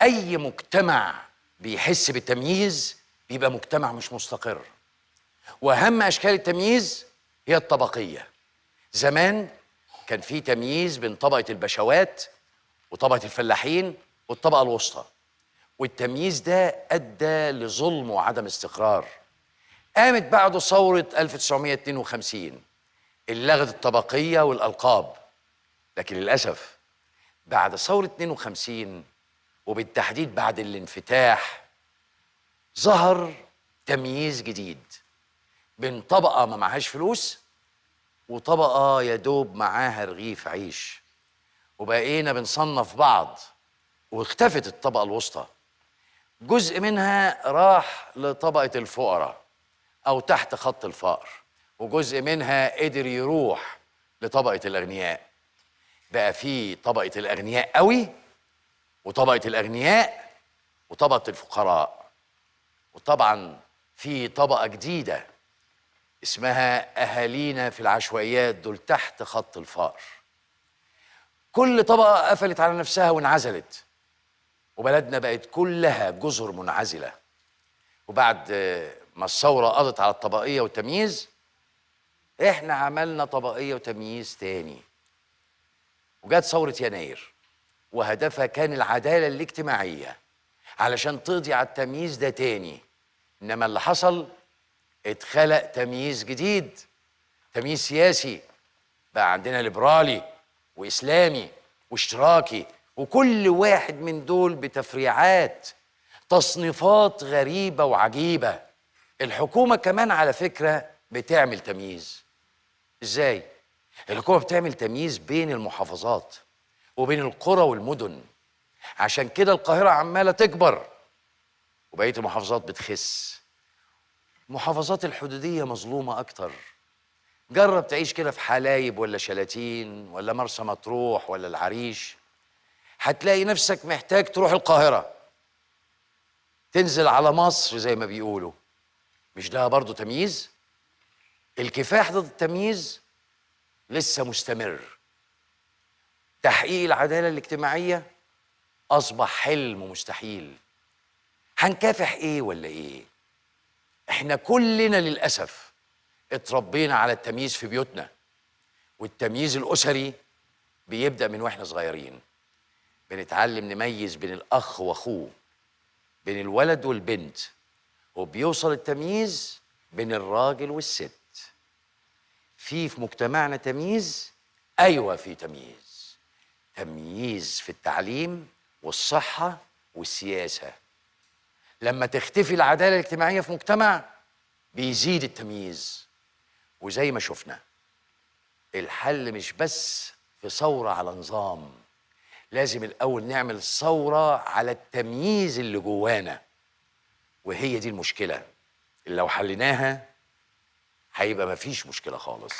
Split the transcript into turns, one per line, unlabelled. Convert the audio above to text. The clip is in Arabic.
أي مجتمع بيحس بالتمييز بيبقى مجتمع مش مستقر. وأهم أشكال التمييز هي الطبقية. زمان كان في تمييز بين طبقة البشوات وطبقة الفلاحين والطبقة الوسطى، والتمييز ده أدى لظلم وعدم استقرار. قامت بعده ثورة 1952 اللي لغت الطبقية والألقاب. لكن للأسف بعد ثورة 52 وبالتحديد بعد الانفتاح ظهر تمييز جديد بين طبقة ما معهاش فلوس وطبقة يا دوب معاها رغيف عيش، وبقينا بنصنف بعض، واختفت الطبقة الوسطى. جزء منها راح لطبقة الفقراء أو تحت خط الفقر، وجزء منها قدر يروح لطبقة الأغنياء. بقى في طبقة الأغنياء قوي وطبقة الأغنياء وطبقة الفقراء، وطبعا في طبقة جديدة اسمها أهالينا في العشوائيات، دول تحت خط الفقر. كل طبقة قفلت على نفسها وانعزلت، وبلدنا بقت كلها جزر منعزلة. وبعد ما الثورة قضت على الطبقية والتمييز، احنا عملنا طبقية وتمييز تاني، وجت ثورة يناير وهدفها كان العدالة الاجتماعية علشان تقضي على التمييز ده تاني. إنما اللي حصل اتخلق تمييز جديد، تمييز سياسي. بقى عندنا ليبرالي وإسلامي واشتراكي، وكل واحد من دول بتفريعات، تصنيفات غريبة وعجيبة. الحكومة كمان على فكرة بتعمل تمييز. إزاي؟ الحكومة بتعمل تمييز بين المحافظات وبين القرى والمدن. عشان كده القاهرة عمالة تكبر وبقية المحافظات بتخس. المحافظات الحدودية مظلومة أكتر. جرب تعيش كده في حلايب ولا شلاتين ولا مرسى مطروح ولا العريش، هتلاقي نفسك محتاج تروح القاهرة، تنزل على مصر زي ما بيقولوا. مش ده برضو تمييز؟ الكفاح ضد التمييز لسه مستمر. تحقيق العدالة الاجتماعية أصبح حلم مستحيل. هنكافح إيه ولا إيه؟ إحنا كلنا للأسف اتربينا على التمييز في بيوتنا، والتمييز الأسري بيبدأ من وإحنا صغيرين. بنتعلم نميز بين الأخ وأخوه، بين الولد والبنت، وبيوصل التمييز بين الراجل والست. في مجتمعنا تمييز؟ أيوة في تمييز. تمييز في التعليم والصحة والسياسة. لما تختفي العدالة الاجتماعية في مجتمع بيزيد التمييز. وزي ما شفنا الحل مش بس في ثورة على نظام، لازم الأول نعمل ثورة على التمييز اللي جوانا. وهي دي المشكلة اللي لو حليناها هيبقى مفيش مشكلة خالص.